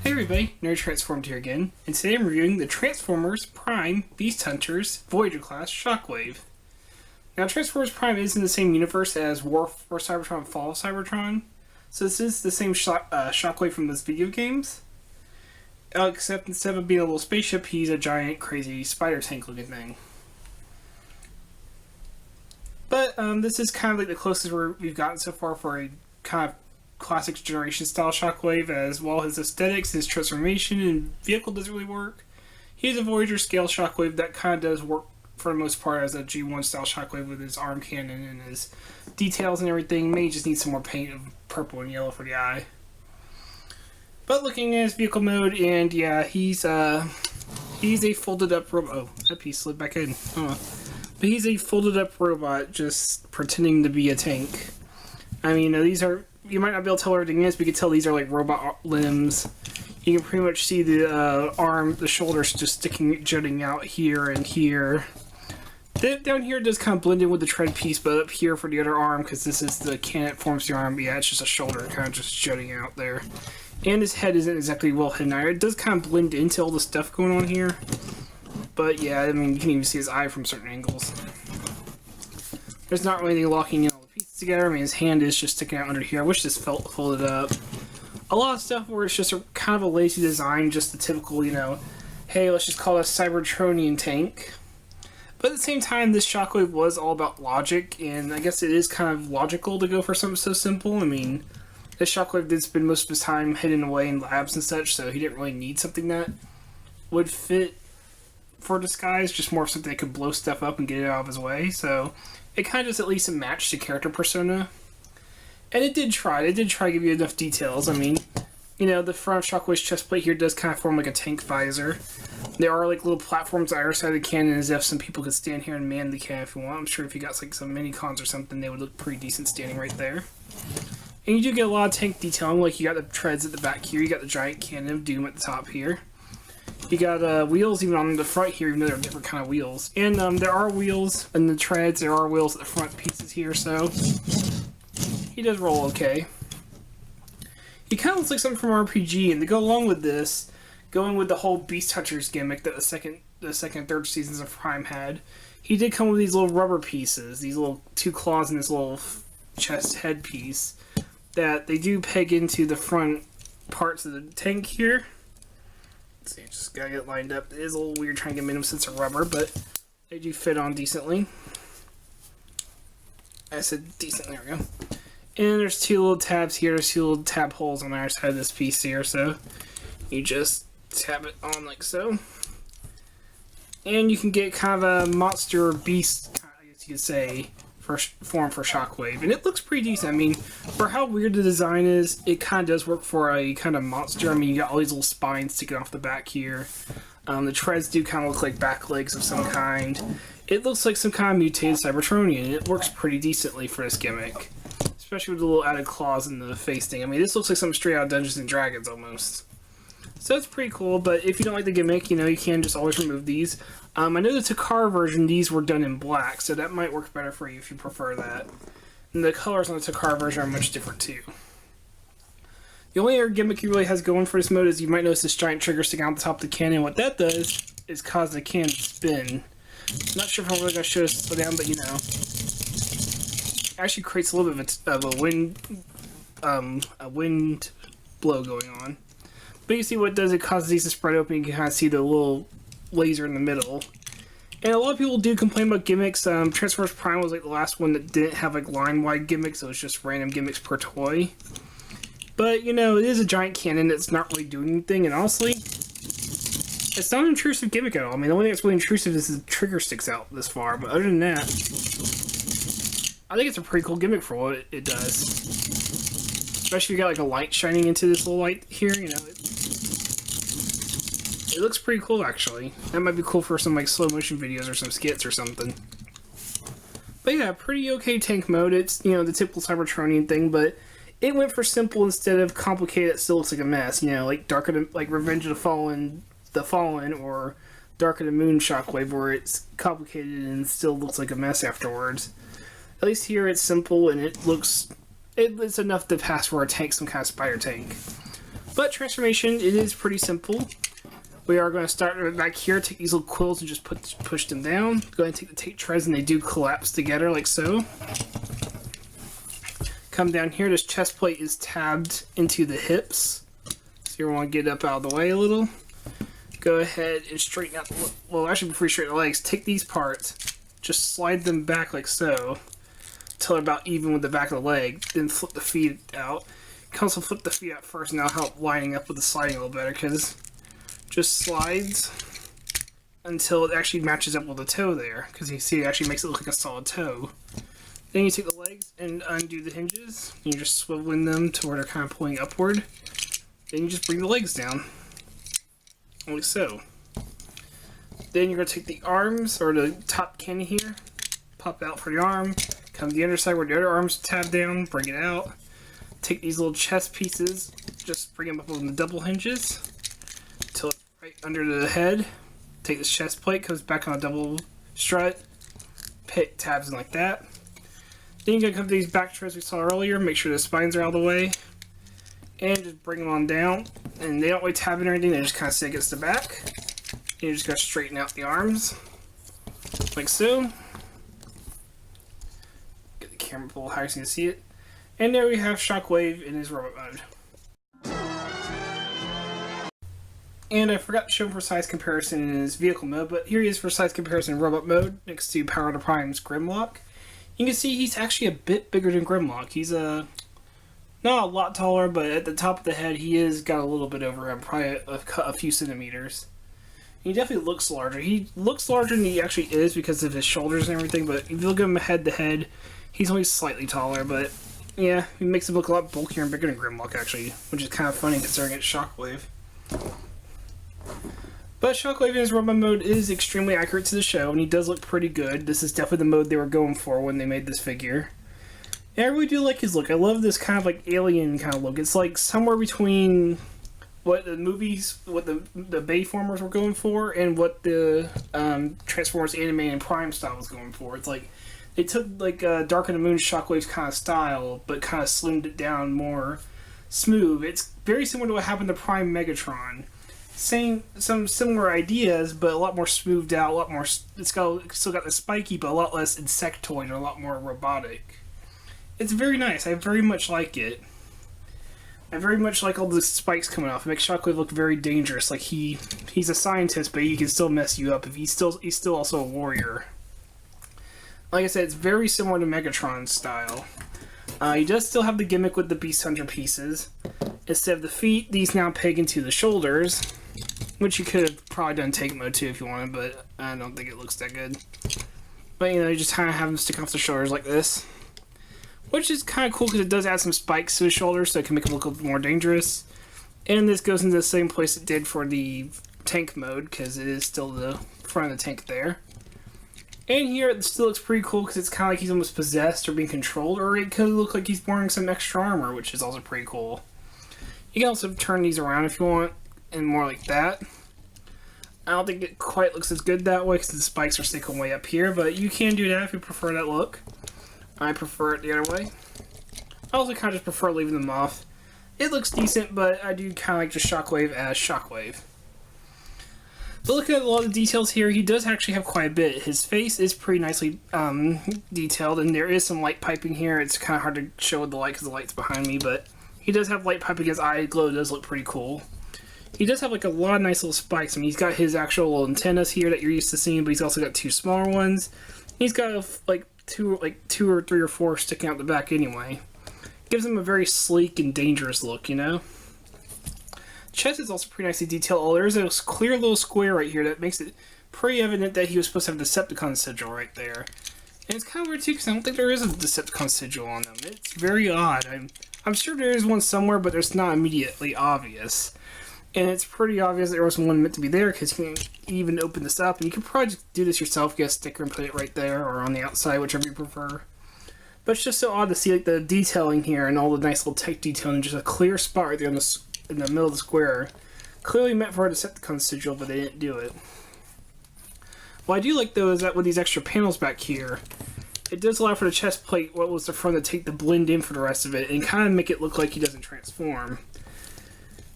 Hey everybody, Nerd Transformed here again, and today I'm reviewing the Transformers Prime Beast Hunters Voyager class Shockwave. Now Transformers Prime is in the same universe as War for Cybertron Fall of Cybertron, so this is the same Shockwave from those video games, except instead of being a little spaceship, he's a giant crazy spider tank looking thing. But this is kind of like the closest we've gotten so far for a kind of classic generation style Shockwave, as well his aesthetics, his transformation, and vehicle doesn't really work. He has a Voyager scale Shockwave that kind of does work for the most part as a G1 style Shockwave with his arm cannon and his details and everything. May just need some more paint of purple and yellow for the eye. But looking at his vehicle mode, and yeah, he's a folded up robot. Oh, that piece slid back in. But he's a folded up robot just pretending to be a tank. I mean, these are, you might not be able to tell where everything is, but you can tell these are like robot limbs. You can pretty much see the arm, the shoulders just jutting out here and here. Down here it does kind of blend in with the tread piece, but up here for the other arm, because this is the cannon that forms the arm, yeah, it's just a shoulder kind of just jutting out there. And his head isn't exactly well hidden either. It does kind of blend into all the stuff going on here. But yeah, I mean, you can even see his eye from certain angles. There's not really anything locking in all the pieces together. I mean, his hand is just sticking out under here. I wish this felt folded up. A lot of stuff where it's just a kind of a lazy design, just the typical, you know, hey, let's just call it a Cybertronian tank. But at the same time, this Shockwave was all about logic, and I guess it is kind of logical to go for something so simple. I mean, this Shockwave did spend most of his time hidden away in labs and such, so he didn't really need something that would fit for disguise, just more something that could blow stuff up and get it out of his way. So it kind of just at least matched the character persona. And it did try to give you enough details. I mean, you know, the front of Shockwave's chest plate here does kind of form like a tank visor. There are like little platforms on either side of the cannon, as if some people could stand here and man the cannon if you want. I'm sure if you got like some mini cons or something, they would look pretty decent standing right there. And you do get a lot of tank detailing, like you got the treads at the back here, you got the giant cannon of Doom at the top here. You got wheels even on the front here, even though they're different kind of wheels. And there are wheels in the treads, there are wheels at the front pieces here, so he does roll okay. He kind of looks like something from RPG, and to go along with this, going with the whole Beast Hunters gimmick that the second and third seasons of Prime had, he did come with these little rubber pieces, these little two claws in this little chest head piece, that they do peg into the front parts of the tank here. Let's see, just gotta get lined up. It is a little weird trying to get minimum sense of rubber, but they do fit on decently. I said decent, there we go. And there's two little tabs here, there's two little tab holes on either side of this piece here, so you just tab it on like so. And you can get kind of a monster beast, I guess you could say, form for Shockwave. And it looks pretty decent. I mean, for how weird the design is, it kind of does work for a kind of monster. I mean, you got all these little spines sticking off the back here. The treads do kind of look like back legs of some kind. It looks like some kind of mutated Cybertronian, and it works pretty decently for this gimmick. Especially with the little added claws in the face thing. I mean, this looks like something straight out of Dungeons and Dragons almost. So it's pretty cool, but if you don't like the gimmick, you know, you can just always remove these. I know the Takara version, these were done in black, so that might work better for you if you prefer that. And the colors on the Takara version are much different too. The only other gimmick he really has going for this mode is you might notice this giant trigger sticking out the top of the cannon. What that does is cause the cannon to spin. I'm not sure if I'm really going to show this slow down, but you know. It actually creates a little bit of a wind blow going on. But you see what it does, it causes these to spread open. You can kind of see the little laser in the middle. And a lot of people do complain about gimmicks. Transformers Prime was like the last one that didn't have like line-wide gimmicks. It was just random gimmicks per toy. But, you know, it is a giant cannon that's not really doing anything. And honestly, it's not an intrusive gimmick at all. I mean, the only thing that's really intrusive is the trigger sticks out this far. But other than that, I think it's a pretty cool gimmick for what it does. Especially if you got like a light shining into this little light here, you know. It looks pretty cool, actually. That might be cool for some like slow motion videos or some skits or something. But yeah, pretty okay tank mode. It's, you know, the typical Cybertronian thing, but it went for simple instead of complicated. It still looks like a mess. You know, like Revenge of the Fallen, or Dark of the Moon Shockwave, where it's complicated and still looks like a mess afterwards. At least here it's simple and it looks, it's enough to pass for a tank, some kind of spider tank. But transformation, it is pretty simple. We are going to start back here, take these little quills and just push them down. Go ahead and take the tape treads and they do collapse together like so. Come down here, this chest plate is tabbed into the hips. So you want to get up out of the way a little. Go ahead and straighten out, well actually before you straighten the legs, take these parts, just slide them back like so, until they're about even with the back of the leg, then flip the feet out. You can also flip the feet out first and that'll help lining up with the sliding a little better, because just slides until it actually matches up with the toe there, because you see it actually makes it look like a solid toe. Then you take the legs and undo the hinges, and you're just swiveling them to where they're kind of pulling upward. Then you just bring the legs down, like so. Then you're going to take the arms, or the top candy here, pop out for the arm, come to the underside where the other arm's tabbed down, bring it out. Take these little chest pieces, just bring them up on the double hinges, until it's right under the head. Take this chest plate, comes back on a double strut, pit tabs in like that. Then you're going to come to these back treads we saw earlier, make sure the spines are out of the way, and just bring them on down. And they don't really tab in or anything, they just kind of sit against the back. And you're just going to straighten out the arms, like so. Get the camera pull higher so you can see it. And there we have Shockwave in his robot mode. And I forgot to show him for size comparison in his vehicle mode, but here he is for size comparison in robot mode, next to Power to Prime's Grimlock. You can see he's actually a bit bigger than Grimlock. He's not a lot taller, but at the top of the head he is got a little bit over him, probably a few centimeters. He definitely looks larger. He looks larger than he actually is because of his shoulders and everything, but if you look at him head to head, he's only slightly taller, but yeah, it makes him look a lot bulkier and bigger than Grimlock actually, which is kind of funny considering it's Shockwave. But Shockwave in his robot mode is extremely accurate to the show, and he does look pretty good. This is definitely the mode they were going for when they made this figure. And I really do like his look. I love this kind of like alien kind of look. It's like somewhere between what the movies, what the Bayformers were going for, and what the Transformers anime and Prime style was going for. It's like they took like Dark of the Moon Shockwave's kind of style, but kind of slimmed it down more smooth. It's very similar to what happened to Prime Megatron. Some similar ideas, but a lot more smoothed out, a lot more, it's still got the spiky, but a lot less insectoid, or a lot more robotic. It's very nice. I very much like it. I very much like all the spikes coming off. It makes Shockwave look very dangerous. Like he's a scientist, but he can still mess you up if he's still also a warrior. Like I said, it's very similar to Megatron's style. He does still have the gimmick with the Beast Hunter pieces. Instead of the feet, these now peg into the shoulders, which you could have probably done tank mode too if you wanted, but I don't think it looks that good. But you know, you just kind of have them stick off the shoulders like this, which is kind of cool because it does add some spikes to his shoulders, so it can make him look a little more dangerous. And this goes into the same place it did for the tank mode, because it is still the front of the tank there. And here it still looks pretty cool because it's kind of like he's almost possessed or being controlled, or it could look like he's wearing some extra armor, which is also pretty cool. You can also turn these around if you want, and more like that. I don't think it quite looks as good that way because the spikes are sticking way up here, but you can do that if you prefer that look. I prefer it the other way. I also kind of just prefer leaving them off. It looks decent, but I do kind of like just Shockwave as Shockwave. But looking at a lot of the details here, he does actually have quite a bit. His face is pretty nicely detailed, and there is some light piping here. It's kind of hard to show with the light because the light's behind me, but he does have light piping. His eye glow does look pretty cool. He does have like a lot of nice little spikes. I mean, he's got his actual little antennas here that you're used to seeing, but he's also got two smaller ones. He's got like two or three or four sticking out the back anyway. Gives him a very sleek and dangerous look, you know? Chest is also pretty nicely detailed. Oh, there's a clear little square right here that makes it pretty evident that he was supposed to have a Decepticon sigil right there. And it's kind of weird too, because I don't think there is a Decepticon sigil on them. It's very odd. I'm sure there is one somewhere, but it's not immediately obvious. And it's pretty obvious there was one meant to be there, because you can even open this up, and you can probably just do this yourself, get a sticker and put it right there, or on the outside, whichever you prefer. But it's just so odd to see like the detailing here, and all the nice little tech detailing, and just a clear spot right there in the middle of the square. Clearly meant for a Decepticon sigil, but they didn't do it. What I do like though is that with these extra panels back here, it does allow for the chest plate, what was the front, to take the blend in for the rest of it, and kind of make it look like he doesn't transform.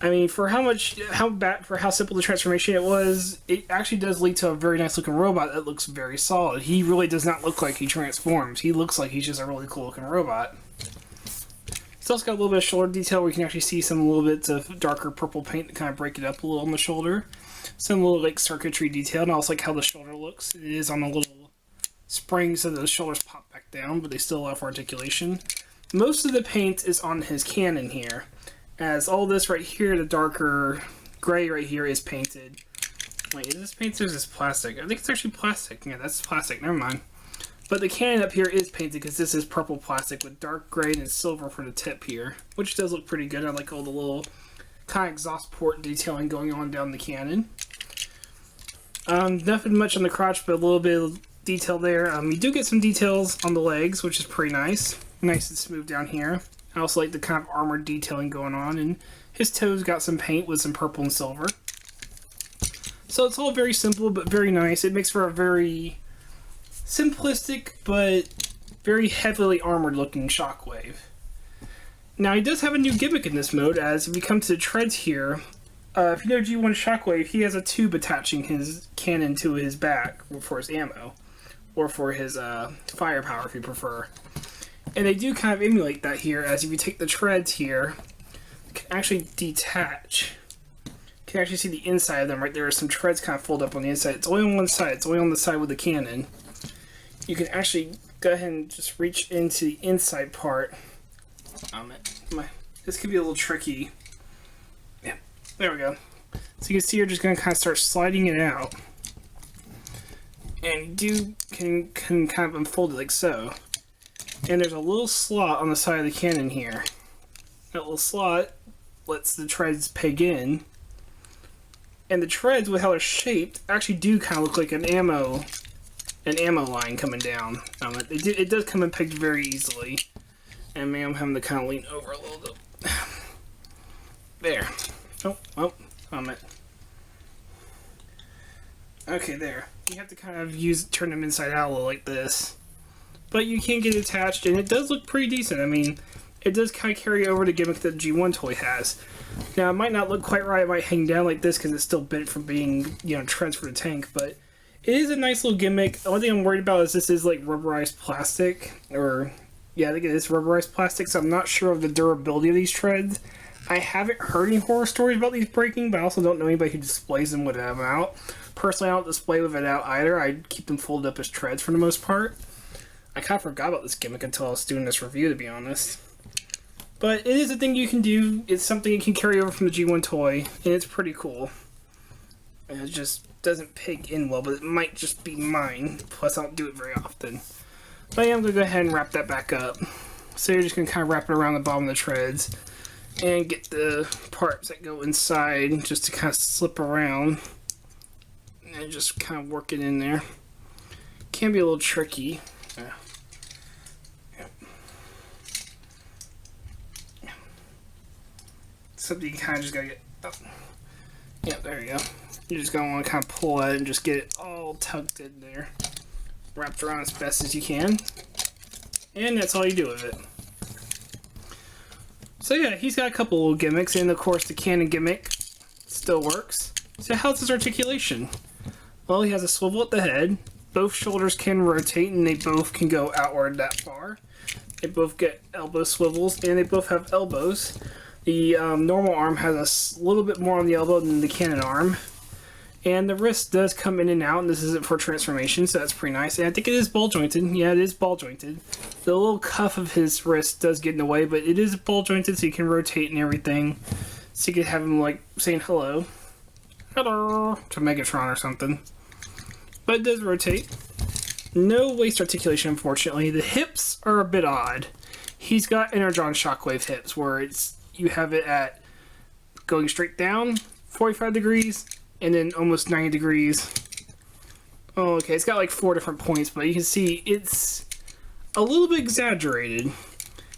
I mean, for how simple the transformation it was, it actually does lead to a very nice looking robot that looks very solid. He really does not look like he transforms. He looks like he's just a really cool looking robot. It's also got a little bit of shoulder detail where you can actually see some little bits of darker purple paint to kind of break it up a little on the shoulder. Some little like circuitry detail, and I also like how the shoulder looks. It is on the little spring so those shoulders pop back down, but they still allow for articulation. Most of the paint is on his cannon here, as all this right here, the darker gray right here, is painted. Wait, is this painted or is this plastic? I think it's actually plastic. Yeah, that's plastic. Never mind. But the cannon up here is painted because this is purple plastic with dark gray and silver for the tip here, which does look pretty good. I like all the little kind of exhaust port detailing going on down the cannon. Nothing much on the crotch, but a little bit of detail there. You do get some details on the legs, which is pretty nice. Nice and smooth down here. I also like the kind of armored detailing going on, and his toes got some paint with some purple and silver. So it's all very simple, but very nice. It makes for a very simplistic, but very heavily armored looking Shockwave. Now he does have a new gimmick in this mode, as if you come to the treads here, if you know G1 Shockwave, he has a tube attaching his cannon to his back for his ammo, or for his firepower if you prefer. And they do kind of emulate that here, as if you take the treads here, you can actually detach. You can actually see the inside of them right there. Some treads kind of fold up on the inside. It's only on one side. It's only on the side with the cannon. You can actually go ahead and just reach into the inside part. This could be a little tricky. Yeah, there we go. So you can see you're just going to kind of start sliding it out. And you can kind of unfold it like so. And there's a little slot on the side of the cannon here. That little slot lets the treads peg in. And the treads, with how they're shaped, actually do kind of look like an ammo line coming down. It does come in pegged very easily. And maybe I'm having to kind of lean over a little bit. There. Okay, there. You have to kind of turn them inside out a little like this. But you can get it attached, and it does look pretty decent. I mean, it does kind of carry over the gimmick that the G1 toy has. Now, it might not look quite right. It might hang down like this because it's still bent from being, treads for the tank. But it is a nice little gimmick. The only thing I'm worried about is this is like rubberized plastic. Yeah, I think it is rubberized plastic, so I'm not sure of the durability of these treads. I haven't heard any horror stories about these breaking, but I also don't know anybody who displays them with them out. Personally, I don't display with it out either. I keep them folded up as treads for the most part. I kind of forgot about this gimmick until I was doing this review, to be honest. But it is a thing you can do. It's something you can carry over from the G1 toy, and it's pretty cool. And it just doesn't peg in well, but it might just be mine. Plus, I don't do it very often. But yeah, I'm going to go ahead and wrap that back up. So you're just going to kind of wrap it around the bottom of the treads. And get the parts that go inside just to kind of slip around. And just kind of work it in there. Can be a little tricky. Something you kind of just gotta get. Yeah, there you go. You're just gonna want to kind of pull it and just get it all tucked in there, wrapped around as best as you can, and that's all you do with it. So yeah, he's got a couple little gimmicks, and of course the cannon gimmick still works. So how's his articulation? Well, he has a swivel at the head. Both shoulders can rotate, and they both can go outward that far. They both get elbow swivels, and they both have elbows. The normal arm has a little bit more on the elbow than the cannon arm. And the wrist does come in and out, and this isn't for transformation, so that's pretty nice. And I think it is ball jointed. Yeah, it is ball jointed. The little cuff of his wrist does get in the way, but it is ball jointed, so you can rotate and everything. So you can have him like saying hello. Hello to Megatron or something. But it does rotate. No waist articulation, unfortunately. The hips are a bit odd. He's got Energon Shockwave hips, where you have it at going straight down 45 degrees and then almost 90 degrees. Oh, okay, it's got like 4 different points, but you can see it's a little bit exaggerated.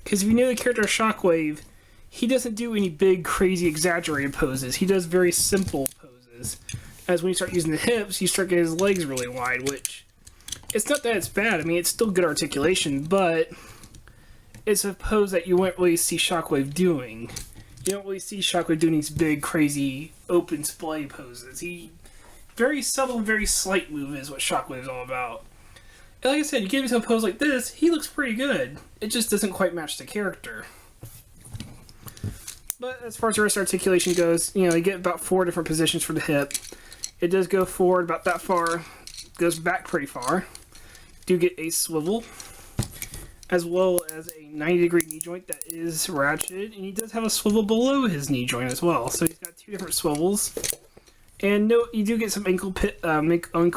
Because if you know the character Shockwave, he doesn't do any big, crazy, exaggerated poses. He does very simple poses. As when you start using the hips, you start getting his legs really wide, which it's not that it's bad. I mean, it's still good articulation, but it's a pose that you won't really see Shockwave doing. You don't really see Shockwave doing these big, crazy, open splay poses. Very subtle, very slight move is what Shockwave's all about. And like I said, you get him to a pose like this, he looks pretty good. It just doesn't quite match the character. But as far as the rest of articulation goes, you get about 4 different positions for the hip. It does go forward about that far, goes back pretty far. Do get a swivel, as well as a 90-degree knee joint that is ratcheted, and he does have a swivel below his knee joint as well. So he's got 2 different swivels. And no, you do get some ankle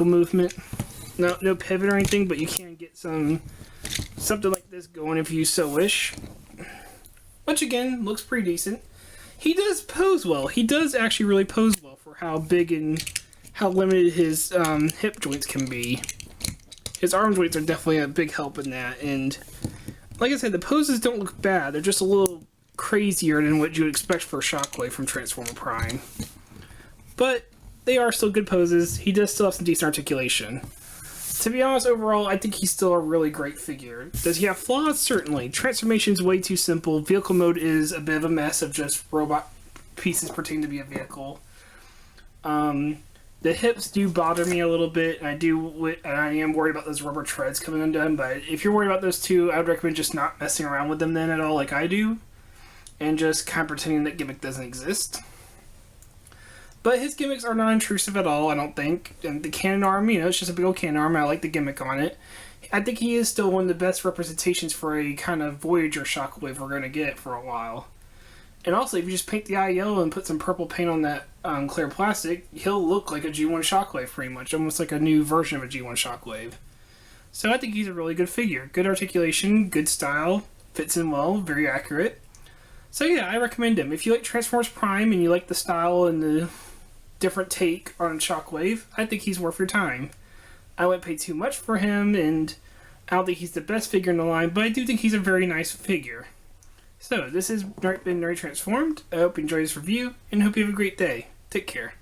movement. No pivot or anything, but you can get something like this going if you so wish. Which again, looks pretty decent. He does pose well. He does actually really pose well for how big and how limited his hip joints can be. His arm joints are definitely a big help in that. And like I said, the poses don't look bad. They're just a little crazier than what you would expect for Shockwave from Transformer Prime. But they are still good poses. He does still have some decent articulation. To be honest, overall, I think he's still a really great figure. Does he have flaws? Certainly. Transformation's way too simple. Vehicle mode is a bit of a mess of just robot pieces pretending to be a vehicle. The hips do bother me a little bit, and I am worried about those rubber treads coming undone, but if you're worried about those two, I would recommend just not messing around with them then at all like I do, and just kind of pretending that gimmick doesn't exist. But his gimmicks are not intrusive at all, I don't think. And the cannon arm, it's just a big old cannon arm. I like the gimmick on it. I think he is still one of the best representations for a kind of Voyager Shockwave we're going to get for a while. And also, if you just paint the eye yellow and put some purple paint on that clear plastic, he'll look like a G1 Shockwave pretty much. Almost like a new version of a G1 Shockwave. So I think he's a really good figure. Good articulation, good style, fits in well, very accurate. So yeah, I recommend him. If you like Transformers Prime and you like the style and the different take on Shockwave, I think he's worth your time. I wouldn't pay too much for him, and I don't think he's the best figure in the line, but I do think he's a very nice figure. So, this has been Nerd Transformed. I hope you enjoyed this review, and hope you have a great day. Take care.